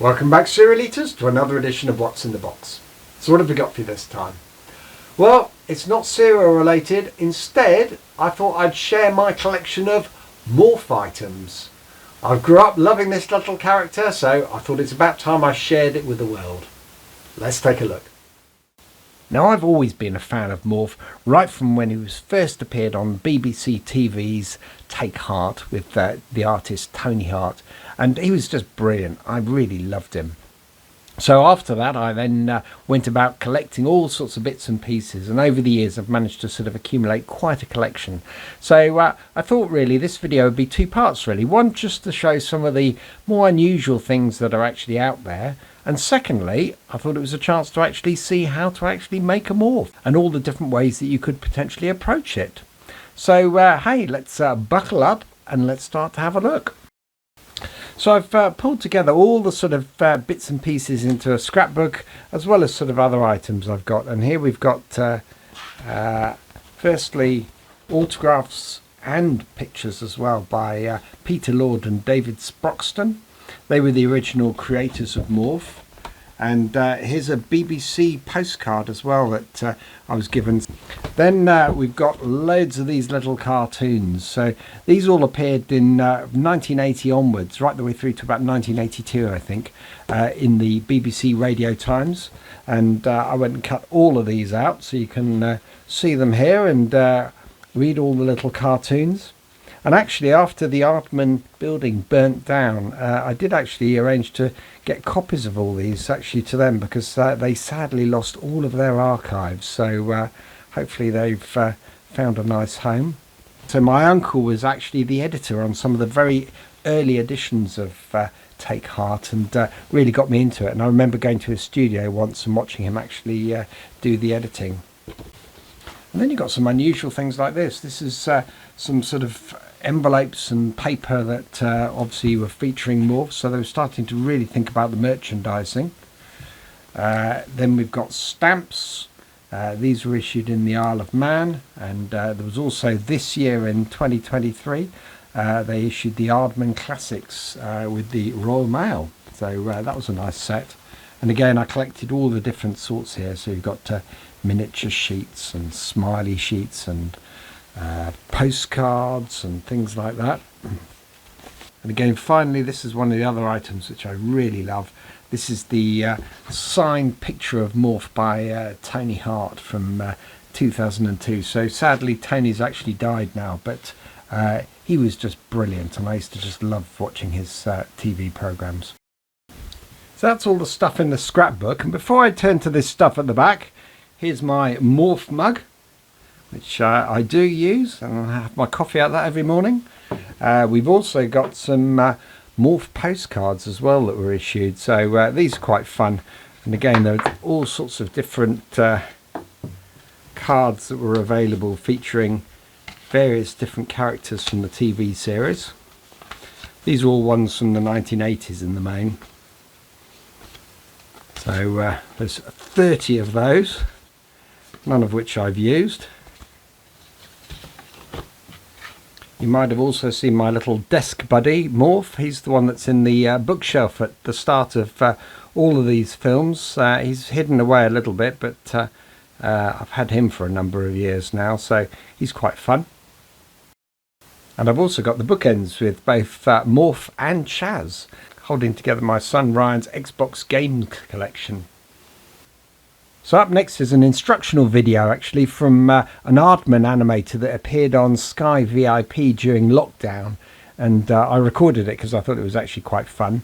Welcome back, cereal eaters, to another edition of What's in the Box. So what have we got for you this time? Well, it's not cereal related. Instead, I thought I'd share my collection of Morph items. I grew up loving this little character, so I thought it's about time I shared it with the world. Let's take a look. Now, I've always been a fan of Morph, right from when he was first appeared on BBC TV's Take Hart with the artist Take Hart, and he was just brilliant. I really loved him. So after that, I then went about collecting all sorts of bits and pieces, and over the years I've managed to sort of accumulate quite a collection. So I thought really this video would be two parts really. One, just to show some of the more unusual things that are actually out there, and secondly, I thought it was a chance to actually see how to actually make a morph and all the different ways that you could potentially approach it. So hey, let's buckle up and let's start to have a look. So I've pulled together all the sort of bits and pieces into a scrapbook, as well as sort of other items I've got. And here we've got firstly autographs and pictures as well by Peter Lord and David Sproxton. They were the original creators of Morph. And here's a BBC postcard as well that I was given. Then we've got loads of these little cartoons. So these all appeared in 1980 onwards, right the way through to about 1982, I think, in the BBC Radio Times. And I went and cut all of these out so you can see them here and read all the little cartoons. And actually, after the Aardman building burnt down, I did actually arrange to get copies of all these actually to them, because they sadly lost all of their archives. So hopefully they've found a nice home. So my uncle was actually the editor on some of the very early editions of Take Hart, and really got me into it. And I remember going to his studio once and watching him actually do the editing. And then you've got some unusual things like this. This is some sort of envelopes and paper that obviously were featuring Morph, so they were starting to really think about the merchandising. Then we've got stamps. These were issued in the Isle of Man, and there was also this year in 2023 they issued the Aardman Classics with the Royal Mail, so that was a nice set. And again, I collected all the different sorts here, so you've got miniature sheets and smiley sheets and postcards and things like that. And again, finally, this is one of the other items which I really love. This is the signed picture of Morph by Take Hart from 2002. So sadly Tony's actually died now, but he was just brilliant, and I used to just love watching his TV programs. So that's all the stuff in the scrapbook, and before I turn to this stuff at the back, here's my Morph mug, which I do use, and I have my coffee out of that every morning. We've also got some Morph postcards as well that were issued, so these are quite fun. And again, there are all sorts of different cards that were available featuring various different characters from the TV series. These are all ones from the 1980s in the main. So there's 30 of those, none of which I've used. You might have also seen my little desk buddy, Morph. He's the one that's in the bookshelf at the start of all of these films. He's hidden away a little bit, but I've had him for a number of years now, so he's quite fun. And I've also got the bookends with both Morph and Chaz, holding together my son Ryan's Xbox games collection. So up next is an instructional video actually from an Aardman animator that appeared on Sky VIP during lockdown, and I recorded it because I thought it was actually quite fun.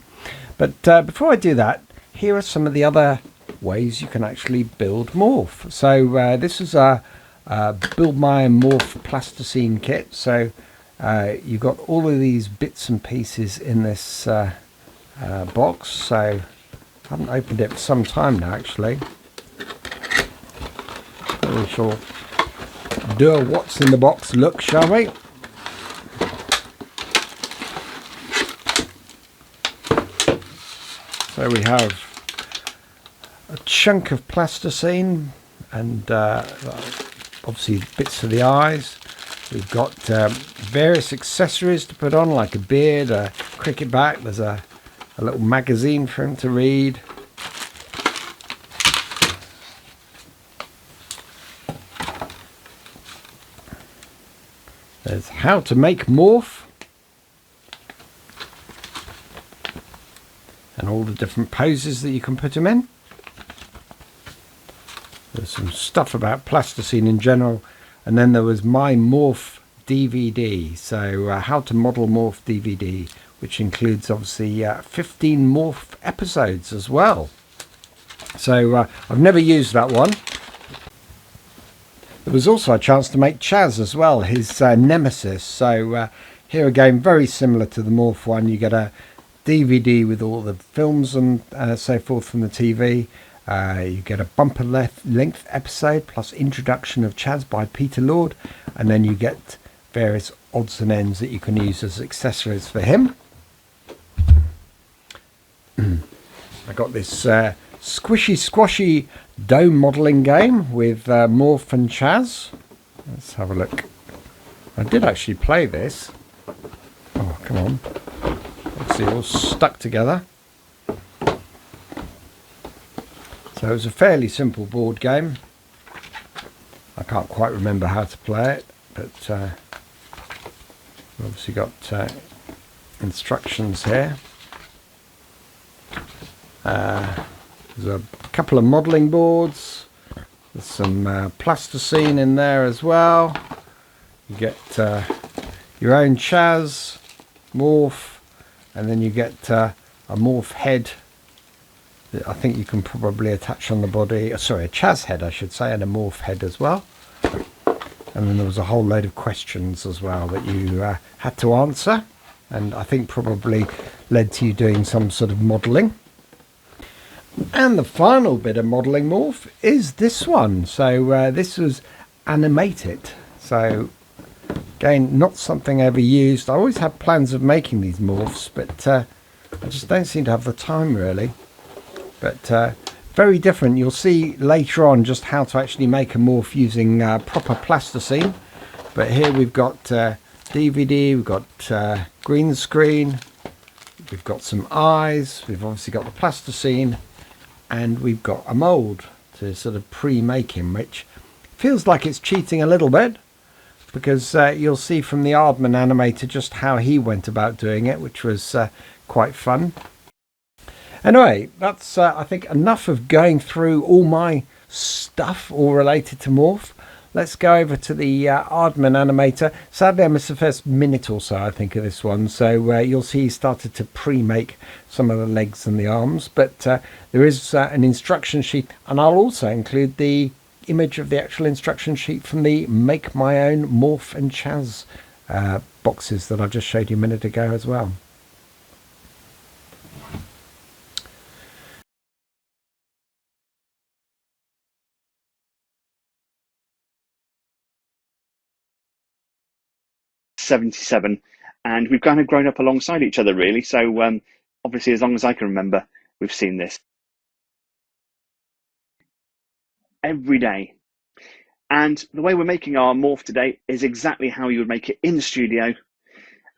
But before I do that, here are some of the other ways you can actually build Morph. So this is a Build My Morph plasticine kit. So you've got all of these bits and pieces in this box. So I haven't opened it for some time now actually. We shall do a what's in the box look, shall we? So we have a chunk of plasticine and obviously bits for the eyes. We've got various accessories to put on, like a beard, a cricket bat. There's a a little magazine for him to read. There's how to make Morph. And all the different poses that you can put him in. There's some stuff about plasticine in general. And then there was My Morph DVD. So how to model Morph DVD, which includes obviously 15 Morph episodes as well. So I've never used that one. There was also a chance to make Chaz as well, his nemesis. So here again, very similar to the Morph one. You get a DVD with all the films and so forth from the TV. You get a bumper length episode plus introduction of Chaz by Peter Lord, and then you get various odds and ends that you can use as accessories for him. I got this squishy squashy dome modelling game with Morph and Chaz. Let's have a look. I did actually play this. Oh, come on. Let's see, all stuck together. So it was a fairly simple board game. I can't quite remember how to play it, but we've obviously got instructions here. There's a couple of modelling boards. There's some plasticine in there as well. You get your own Chaz, Morph, and then you get a Morph head that I think you can probably attach on the body. Sorry, a Chaz head I should say, and a Morph head as well. And then there was a whole load of questions as well that you had to answer, and I think probably led to you doing some sort of modelling. And the final bit of modelling Morph is this one. So this was animated. So again, not something I ever used. I always had plans of making these morphs, but I just don't seem to have the time really. But very different. You'll see later on just how to actually make a morph using proper plasticine. But here we've got DVD, we've got green screen, we've got some eyes, we've obviously got the plasticine, and we've got a mould to sort of pre-make him, which feels like it's cheating a little bit, because you'll see from the Aardman animator just how he went about doing it, which was quite fun. Anyway, that's I think enough of going through all my stuff all related to Morph. Let's go over to the Aardman animator. Sadly, I missed the first minute or so, I think, of this one. So you'll see he started to pre-make some of the legs and the arms. But there is an instruction sheet, and I'll also include the image of the actual instruction sheet from the Make My Own Morph and Chaz boxes that I just showed you a minute ago as well. '77, and we've kind of grown up alongside each other really. So obviously, as long as I can remember, we've seen this every day. And the way we're making our morph today is exactly how you would make it in the studio.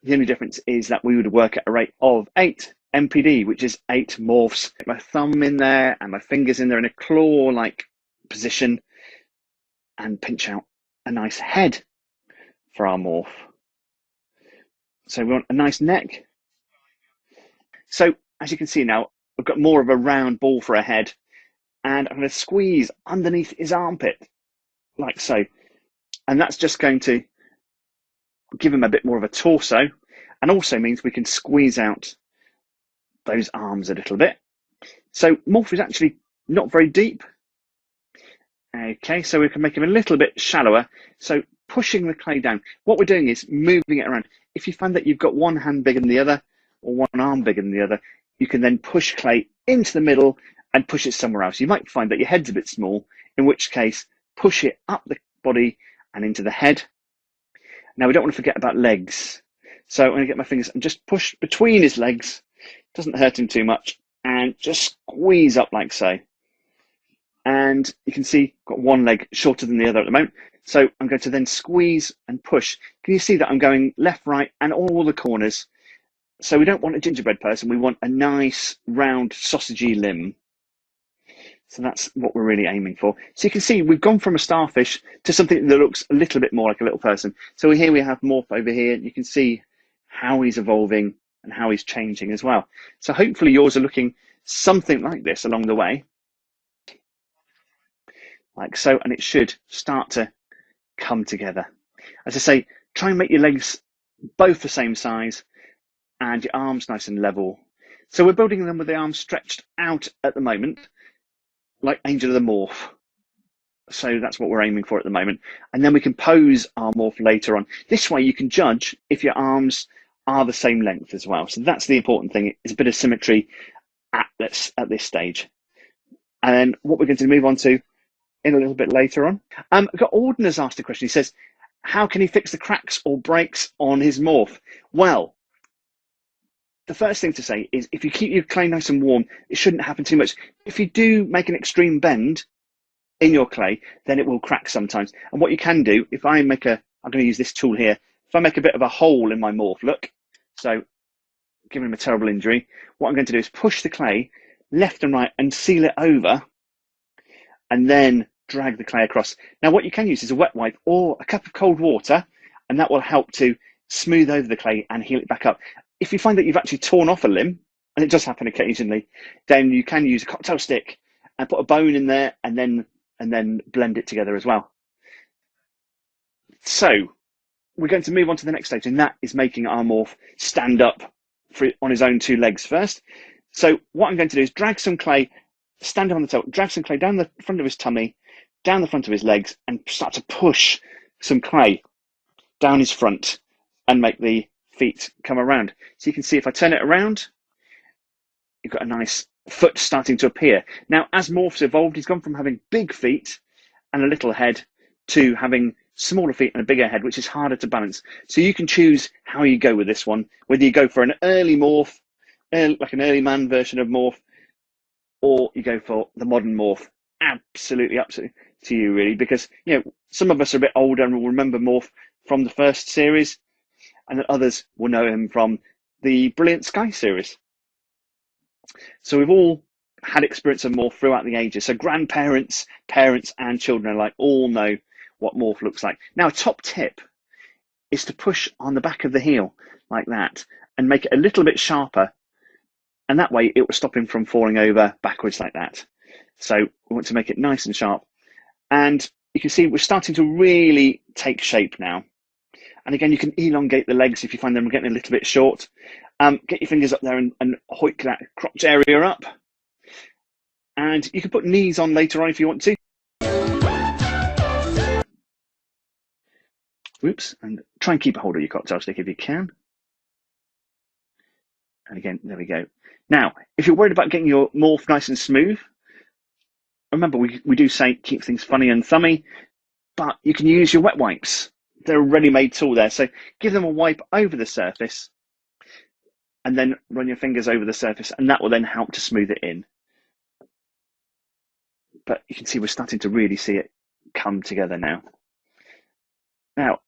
The only difference is that we would work at a rate of 8 MPD, which is 8 morphs. Get my thumb in there and my fingers in there in a claw-like position, and pinch out a nice head for our morph. So we want a nice neck. So as you can see now, we've got more of a round ball for a head, and I'm going to squeeze underneath his armpit, like so. And that's just going to give him a bit more of a torso, and also means we can squeeze out those arms a little bit. So Morph is actually not very deep. Okay, so we can make him a little bit shallower. So pushing the clay down. What we're doing is moving it around. If you find that you've got one hand bigger than the other, or one arm bigger than the other, you can then push clay into the middle and push it somewhere else. You might find that your head's a bit small, in which case push it up the body and into the head. Now we don't want to forget about legs. So I'm going to get my fingers and just push between his legs. Doesn't hurt him too much. And just squeeze up like so. And you can see I've got one leg shorter than the other at the moment. So I'm going to then squeeze and push. Can you see that I'm going left, right, and all the corners? So we don't want a gingerbread person, we want a nice round sausagey limb. So that's what we're really aiming for. So you can see we've gone from a starfish to something that looks a little bit more like a little person. So here we have Morph over here. You can see how he's evolving and how he's changing as well. So hopefully yours are looking something like this along the way. Like so, and it should start to come together. As I say, try and make your legs both the same size and your arms nice and level. So we're building them with the arms stretched out at the moment, like Angel of the Morph. So that's what we're aiming for at the moment. And then we can pose our morph later on. This way you can judge if your arms are the same length as well. So that's the important thing. It's a bit of symmetry at this stage. And then what we're going to move on to in a little bit later on. I've got Aardman has asked a question. He says, how can he fix the cracks or breaks on his morph? Well, the first thing to say is if you keep your clay nice and warm, it shouldn't happen too much. If you do make an extreme bend in your clay, then it will crack sometimes. And what you can do, if I make I'm going to use this tool here. If I make a bit of a hole in my morph, look, so giving him a terrible injury, what I'm going to do is push the clay left and right and seal it over and then drag the clay across. Now what you can use is a wet wipe or a cup of cold water, and that will help to smooth over the clay and heal it back up. If you find that you've actually torn off a limb, and it does happen occasionally, then you can use a cocktail stick and put a bone in there and then blend it together as well. So we're going to move on to the next stage, and that is making our morph stand up on his own two legs first. So what I'm going to do is drag some clay, stand him on the tail, drag some clay down the front of his tummy, down the front of his legs, and start to push some clay down his front and make the feet come around. So you can see if I turn it around, you've got a nice foot starting to appear. Now, as Morph's evolved, he's gone from having big feet and a little head to having smaller feet and a bigger head, which is harder to balance. So you can choose how you go with this one, whether you go for an early Morph, like an early man version of Morph, or you go for the modern Morph. Absolutely up to you, really, because some of us are a bit older and will remember Morph from the first series, and others will know him from the Brilliant Sky series. So we've all had experience of Morph throughout the ages. So grandparents, parents, and children alike all know what Morph looks like. Now, a top tip is to push on the back of the heel like that and make it a little bit sharper. And that way it will stop him from falling over backwards like that. So we want to make it nice and sharp. And you can see we're starting to really take shape now. And again, you can elongate the legs if you find them getting a little bit short. Get your fingers up there and hoik that crotch area up. And you can put knees on later on if you want to. Whoops, and try and keep a hold of your cocktail stick if you can. And again, there we go. Now, if you're worried about getting your morph nice and smooth, remember we do say keep things funny and thummy, but you can use your wet wipes. They're a ready-made tool there, so give them a wipe over the surface and then run your fingers over the surface, and that will then help to smooth it in. But you can see we're starting to really see it come together now. Now,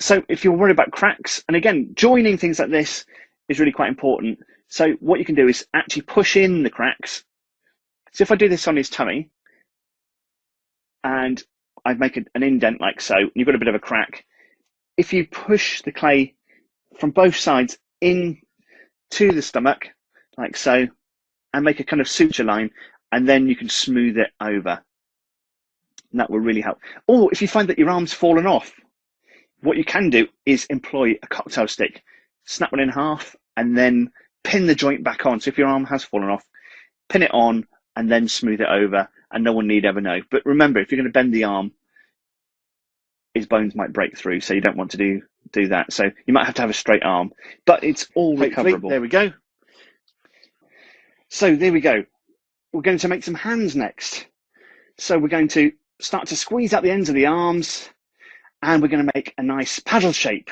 so if you're worried about cracks, and again, joining things like this is really quite important. So what you can do is actually push in the cracks. So if I do this on his tummy, and I make an indent like so, and you've got a bit of a crack, if you push the clay from both sides in to the stomach, like so, and make a kind of suture line, and then you can smooth it over. And that will really help. Or if you find that your arm's fallen off, what you can do is employ a cocktail stick, snap one in half, and then pin the joint back on. So if your arm has fallen off, pin it on and then smooth it over, and no one need ever know. But remember, if you're going to bend the arm, his bones might break through, so you don't want to do that. So you might have to have a straight arm, but it's all recoverable. There we go. So there we go. We're going to make some hands next. So we're going to start to squeeze out the ends of the arms, and we're going to make a nice paddle shape.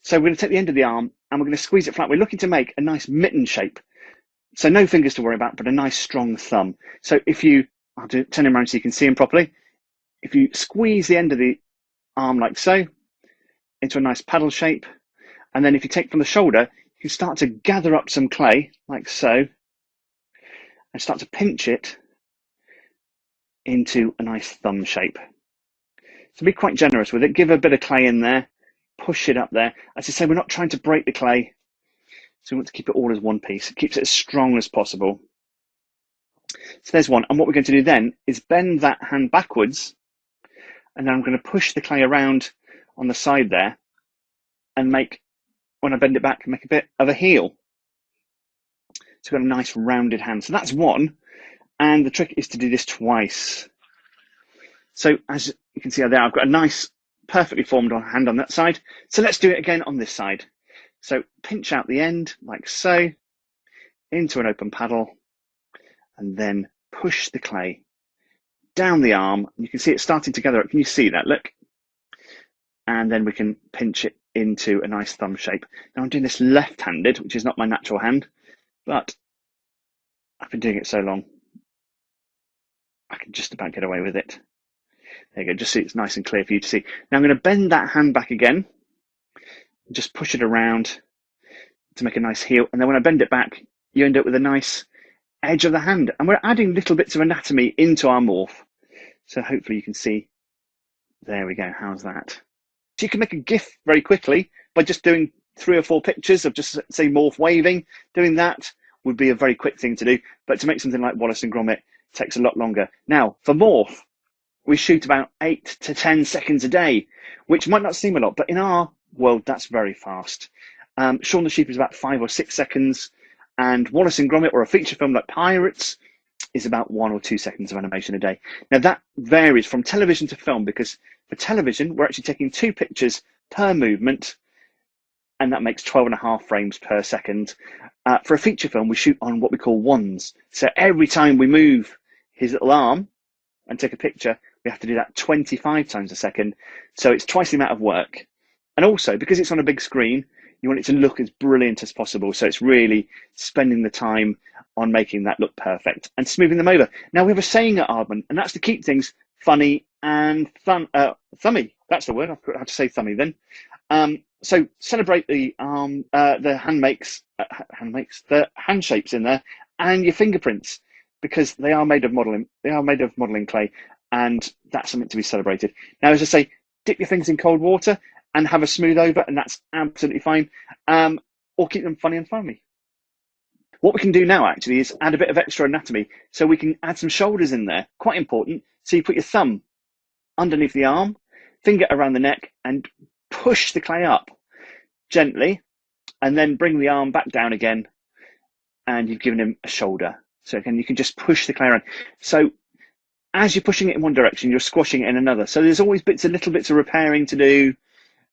So we're going to take the end of the arm and we're going to squeeze it flat. We're looking to make a nice mitten shape. So no fingers to worry about, but a nice strong thumb. So if you, turn him around so you can see him properly. If you squeeze the end of the arm like so, into a nice paddle shape, And then if you take from the shoulder, you start to gather up some clay, like so, and start to pinch it into a nice thumb shape. So be quite generous with it. Give a bit of clay in there, push it up there. As I say, we're not trying to break the clay, so we want to keep it all as one piece. It keeps it as strong as possible. So there's one. And what we're going to do then is bend that hand backwards, and then I'm going to push the clay around on the side there and make, when I bend it back, make a bit of a heel. So we've got a nice rounded hand. So that's one. And the trick is to do this twice. So as you can see there, I've got a nice, perfectly formed hand on that side. So let's do it again on this side. So pinch out the end like so, into an open paddle, and then push the clay down the arm. You can see it starting to gather up. Can you see that? Look. And then we can pinch it into a nice thumb shape. Now I'm doing this left-handed, which is not my natural hand, but I've been doing it so long, I can just about get away with it. There you go, just see it's nice and clear for you to see. Now I'm going to bend that hand back again, just push it around to make a nice heel. And then when I bend it back, you end up with a nice edge of the hand. And we're adding little bits of anatomy into our morph. So hopefully you can see, there we go, how's that? So you can make a GIF very quickly by just doing 3 or 4 pictures of just say morph waving. Doing that would be a very quick thing to do. But to make something like Wallace and Gromit takes a lot longer. Now for morph, we shoot about 8 to 10 seconds a day, which might not seem a lot, but in our world, that's very fast. Shaun the Sheep is about 5 or 6 seconds, and Wallace and Gromit or a feature film like Pirates is about 1 or 2 seconds of animation a day. Now that varies from television to film, because for television, we're actually taking 2 pictures per movement, and that makes 12.5 frames per second. For a feature film, we shoot on what we call ones. So every time we move his little arm and take a picture, we have to do that 25 times a second. So it's twice the amount of work. And also, because it's on a big screen, you want it to look as brilliant as possible. So it's really spending the time on making that look perfect and smoothing them over. Now we have a saying at Aardman, and that's to keep things funny and thummy. That's the word. I have to say thummy then. So celebrate the the hand shapes in there and your fingerprints, because they are made of modeling. They are made of modeling clay, and that's something to be celebrated. Now, as I say, dip your fingers in cold water and have a smooth over, and that's absolutely fine. Or keep them funny and foamy. What we can do now actually is add a bit of extra anatomy. So we can add some shoulders in there, quite important. So you put your thumb underneath the arm, finger around the neck, and push the clay up gently, and then bring the arm back down again, and you've given him a shoulder. So again, you can just push the clay around. So as you're pushing it in one direction, you're squashing it in another. So there's always little bits of repairing to do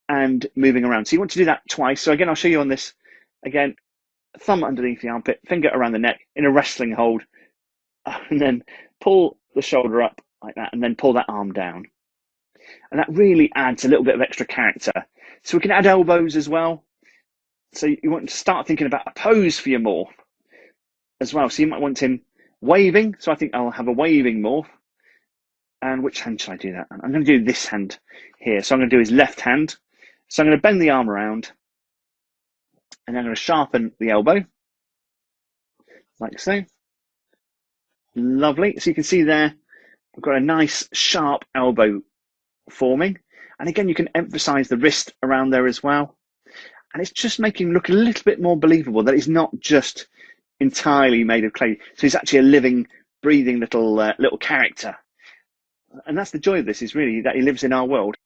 and moving around. So you want to do that twice. So again, I'll show you on this. Again, thumb underneath the armpit, finger around the neck in a wrestling hold, and then pull the shoulder up like that, and then pull that arm down. And that really adds a little bit of extra character. So we can add elbows as well. So you want to start thinking about a pose for your morph as well. So you might want him waving. So I think I'll have a waving morph. And which hand should I do that? I'm going to do this hand here. So I'm going to do his left hand. So I'm going to bend the arm around, and I'm going to sharpen the elbow like so. Lovely. So you can see there, we've got a nice sharp elbow forming. And again, you can emphasize the wrist around there as well. And it's just making him look a little bit more believable that he's not just entirely made of clay. So he's actually a living, breathing little character. And that's the joy of this, is really that he lives in our world.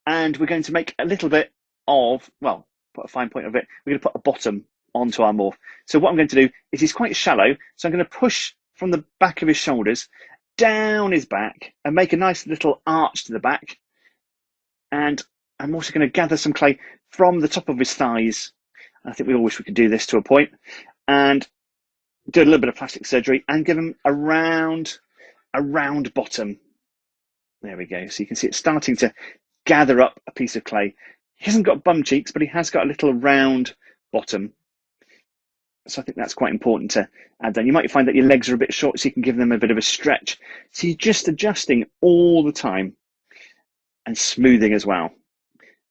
And we're going to make a little bit of, well, put a fine point of it. We're going to put a bottom onto our morph. So what I'm going to do is he's quite shallow. So I'm going to push from the back of his shoulders down his back and make a nice little arch to the back. And I'm also going to gather some clay from the top of his thighs. I think we all wish we could do this to a point. And do a little bit of plastic surgery and give him a round bottom. There we go. So you can see it's starting to gather up a piece of clay. He hasn't got bum cheeks, but he has got a little round bottom. So I think that's quite important to add then. You might find that your legs are a bit short, so you can give them a bit of a stretch. So you're just adjusting all the time and smoothing as well.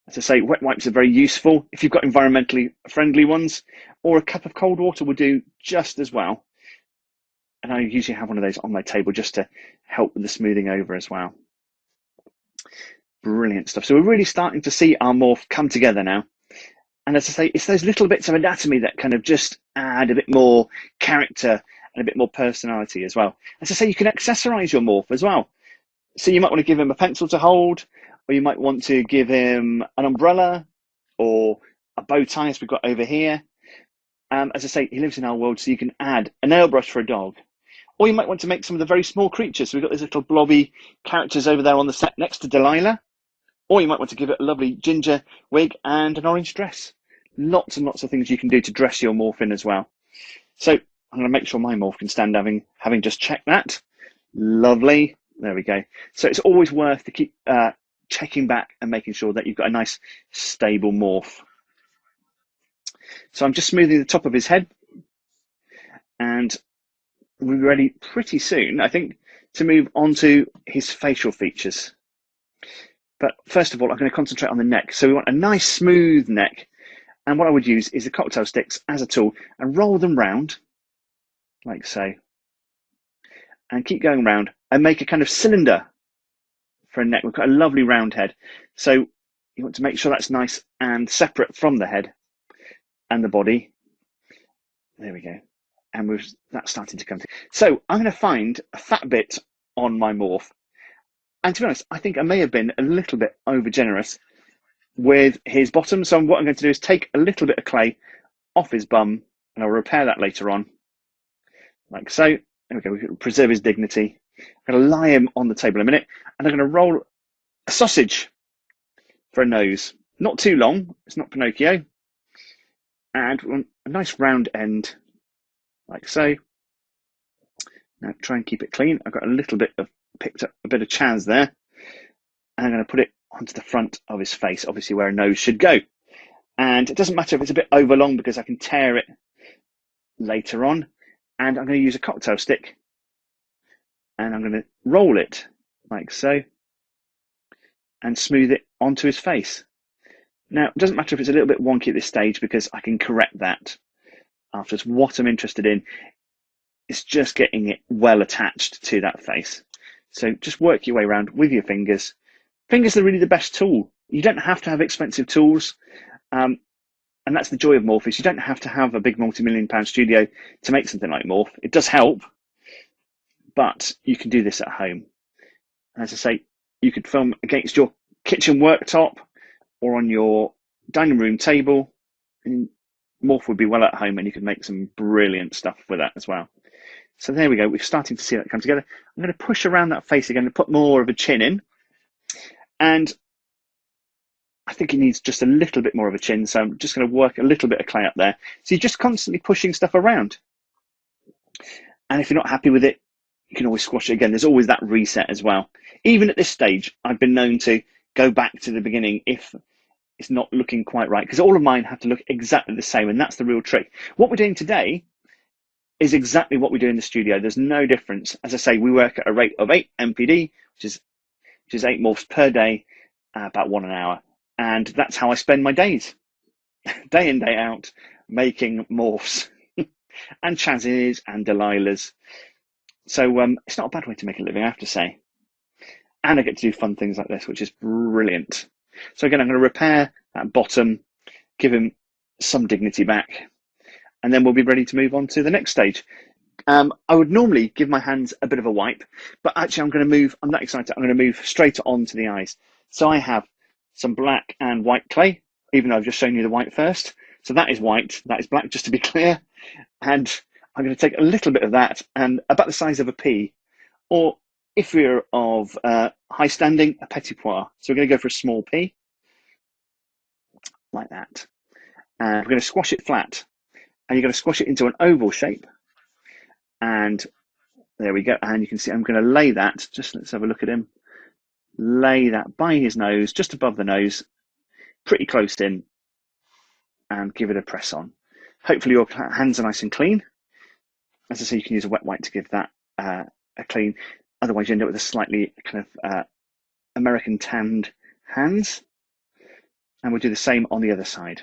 As I say, wet wipes are very useful if you've got environmentally friendly ones, or a cup of cold water will do just as well. And I usually have one of those on my table just to help with the smoothing over as well. Brilliant stuff. So we're really starting to see our morph come together now. And as I say, it's those little bits of anatomy that kind of just add a bit more character and a bit more personality as well. As I say, you can accessorize your morph as well. So you might want to give him a pencil to hold, or you might want to give him an umbrella or a bow tie, as we've got over here. As I say, he lives in our world, so you can add a nail brush for a dog. Or you might want to make some of the very small creatures. So we've got these little blobby characters over there on the set next to Delilah. Or you might want to give it a lovely ginger wig and an orange dress. Lots and lots of things you can do to dress your morph in as well. So I'm going to make sure my morph can stand having just checked that. Lovely. There we go. So it's always worth to keep checking back and making sure that you've got a nice stable morph. So I'm just smoothing the top of his head, and we'll be ready pretty soon, I think, to move on to his facial features. But first of all, I'm going to concentrate on the neck. So we want a nice smooth neck. And what I would use is the cocktail sticks as a tool and roll them round, like so. And keep going round and make a kind of cylinder for a neck. We've got a lovely round head. So you want to make sure that's nice and separate from the head and the body. There we go. And that's starting to come together. So I'm going to find a fat bit on my morph. And to be honest, I think I may have been a little bit over generous with his bottom. So what I'm going to do is take a little bit of clay off his bum, and I'll repair that later on, like so. There we go. We can preserve his dignity. I'm going to lie him on the table a minute, and I'm going to roll a sausage for a nose. Not too long. It's not Pinocchio. And a nice round end, like so. Now try and keep it clean. I've got a little bit of picked up a bit of Chaz there, and I'm going to put it onto the front of his face, obviously where a nose should go. And it doesn't matter if it's a bit overlong because I can tear it later on. And I'm going to use a cocktail stick, and I'm going to roll it like so and smooth it onto his face. Now, it doesn't matter if it's a little bit wonky at this stage because I can correct that afterwards. What I'm interested in is just getting it well attached to that face. So just work your way around with your fingers. Fingers are really the best tool. You don't have to have expensive tools. And that's the joy of Morph, is you don't have to have a big multi-million-pound studio to make something like Morph. It does help, but you can do this at home. As I say, you could film against your kitchen worktop or on your dining room table, and Morph would be well at home, and you could make some brilliant stuff with that as well. So there we go. We're starting to see that come together. I'm going to push around that face again to put more of a chin in. And I think he needs just a little bit more of a chin. So I'm just going to work a little bit of clay up there. So you're just constantly pushing stuff around. And if you're not happy with it, you can always squash it again. There's always that reset as well. Even at this stage, I've been known to go back to the beginning if it's not looking quite right, because all of mine have to look exactly the same. And that's the real trick. What we're doing today is exactly what we do in the studio. There's no difference. As I say, we work at a rate of 8 MPD, which is 8 morphs per day, about 1 an hour. And that's how I spend my days, day in, day out, making morphs and Chaz's and Delilah's. So it's not a bad way to make a living, I have to say. And I get to do fun things like this, which is brilliant. So again, I'm going to repair that bottom, give him some dignity back, and then we'll be ready to move on to the next stage. I would normally give my hands a bit of a wipe, but actually I'm that excited, I'm going to move straight on to the eyes. So I have some black and white clay, even though I've just shown you the white first. So that is white, that is black, just to be clear. And I'm going to take a little bit of that, and about the size of a pea, or if you're of high standing, a petit pois. So we're going to go for a small pea, like that. And we're going to squash it flat. And you're going to squash it into an oval shape. And there we go. And you can see I'm going to lay that, let's have a look at him. Lay that by his nose, just above the nose, pretty close in, and give it a press on. Hopefully your hands are nice and clean. As I say, you can use a wet wipe to give that a clean. Otherwise, you end up with a slightly kind of American tanned hands. And we'll do the same on the other side,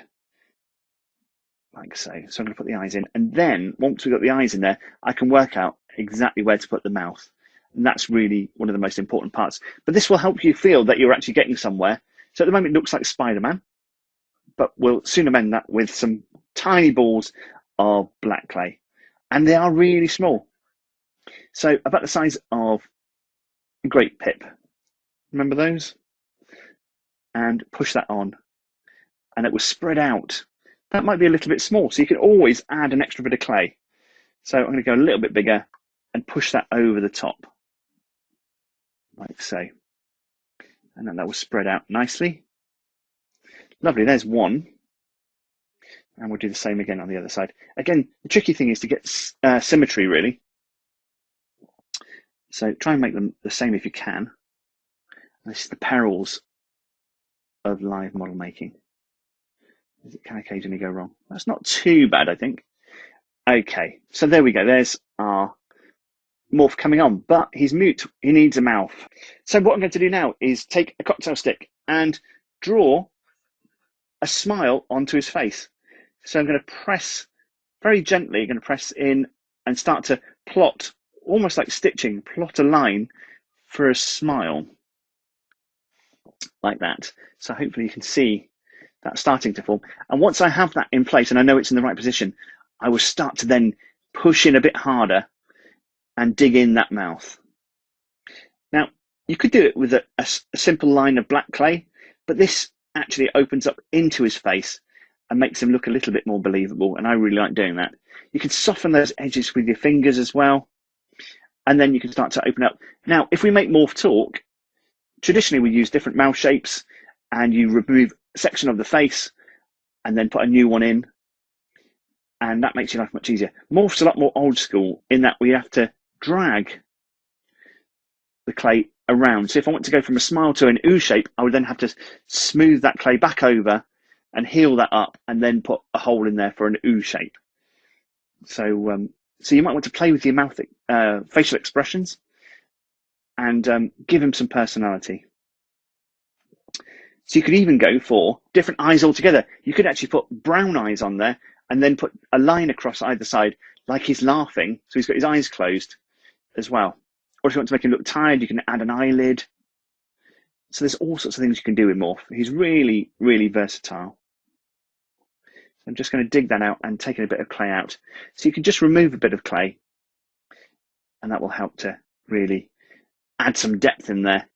like so. So I'm going to put the eyes in, and then once we've got the eyes in there, I can work out exactly where to put the mouth. And that's really one of the most important parts. But this will help you feel that you're actually getting somewhere. So at the moment it looks like Spider-Man, but we'll soon amend that with some tiny balls of black clay. And they are really small. So about the size of a grape pip. Remember those? And push that on. And it will spread out. That might be a little bit small, so you can always add an extra bit of clay. So I'm going to go a little bit bigger and push that over the top, like so. And then that will spread out nicely. Lovely, there's one. And we'll do the same again on the other side. Again, the tricky thing is to get symmetry, really. So try and make them the same if you can. This is the perils of live model making. It can occasionally go wrong. That's not too bad, I think. Okay, so there we go. There's our Morph coming on, but he's mute. He needs a mouth. So what I'm going to do now is take a cocktail stick and draw a smile onto his face. So I'm going to press very gently, going to press in and start to plot, almost like stitching, plot a line for a smile, like that. So hopefully you can see that starting to form. And once I have that in place and I know it's in the right position, I will start to then push in a bit harder and dig in that mouth. Now, you could do it with a simple line of black clay, but this actually opens up into his face and makes him look a little bit more believable, and I really like doing that. You can soften those edges with your fingers as well, and then you can start to open up. Now, if we make Morph talk, traditionally we use different mouth shapes, and you remove a section of the face and then put a new one in, and that makes your life much easier. Morph's a lot more old school in that we have to drag the clay around. So if I want to go from a smile to an ooh shape, I would then have to smooth that clay back over and heal that up and then put a hole in there for an ooh shape. So so you might want to play with your mouth facial expressions and give him some personality. So you could even go for different eyes altogether. You could actually put brown eyes on there and then put a line across either side like he's laughing, so he's got his eyes closed as well. Or if you want to make him look tired, you can add an eyelid. So there's all sorts of things you can do with Morph. He's really, really versatile. I'm just going to dig that out and take a bit of clay out. So you can just remove a bit of clay and that will help to really add some depth in there.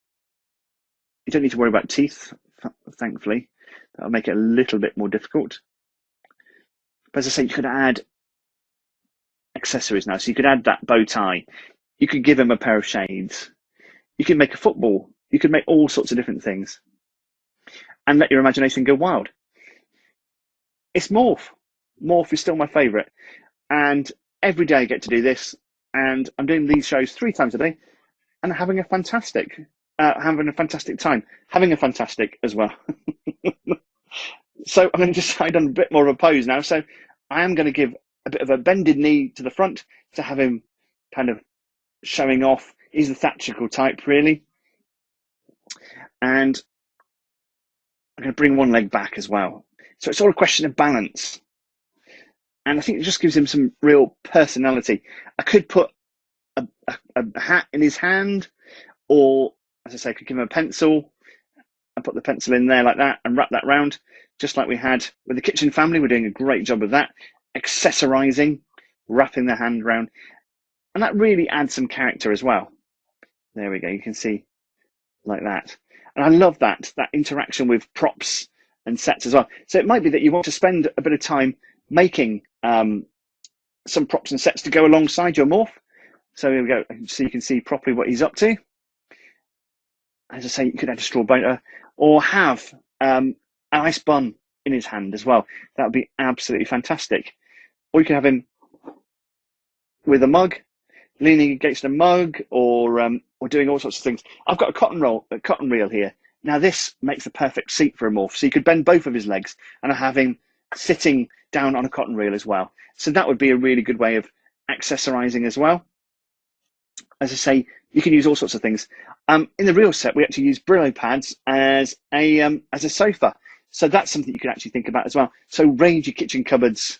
You don't need to worry about teeth, thankfully. That'll make it a little bit more difficult. But as I say, you could add accessories now. So you could add that bow tie. You could give him a pair of shades. You could make a football. You could make all sorts of different things and let your imagination go wild. It's Morph. Morph is still my favourite. And every day I get to do this. And I'm doing these shows 3 times a day and having a fantastic time. Having a fantastic as well. So I'm going to decide on a bit more of a pose now. So I am going to give a bit of a bended knee to the front to have him kind of showing off. He's the theatrical type, really. And I'm going to bring one leg back as well. So it's all a question of balance. And I think it just gives him some real personality. I could put a hat in his hand, or, as I say, I could give him a pencil and put the pencil in there like that and wrap that round, just like we had with the kitchen family. We're doing a great job of that. Accessorizing, wrapping the hand round. And that really adds some character as well. There we go. You can see like that. And I love that interaction with props and sets as well. So it might be that you want to spend a bit of time making some props and sets to go alongside your Morph. So here we go. So you can see properly what he's up to. As I say, you could add a straw boater or have an ice bun in his hand as well. That would be absolutely fantastic. Or you could have him with a mug, leaning against a mug, or doing all sorts of things. I've got a cotton reel here. Now this makes the perfect seat for a Morph. So you could bend both of his legs and have him sitting down on a cotton reel as well. So that would be a really good way of accessorizing as well. As I say, you can use all sorts of things. In the real set, we actually use Brillo pads as a sofa. So that's something you could actually think about as well. So range your kitchen cupboards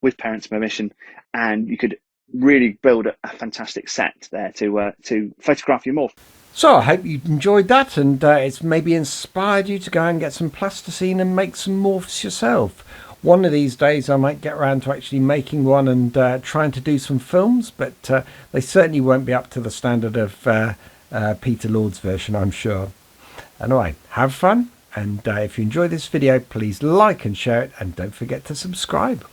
with parents' permission, and you could really build a fantastic set there to photograph your morph. So I hope you enjoyed that, and it's maybe inspired you to go and get some plasticine and make some morphs yourself. One of these days I might get around to actually making one and trying to do some films, but they certainly won't be up to the standard of Peter Lord's version, I'm sure. Anyway, have fun, and if you enjoy this video, please like and share it, and don't forget to subscribe.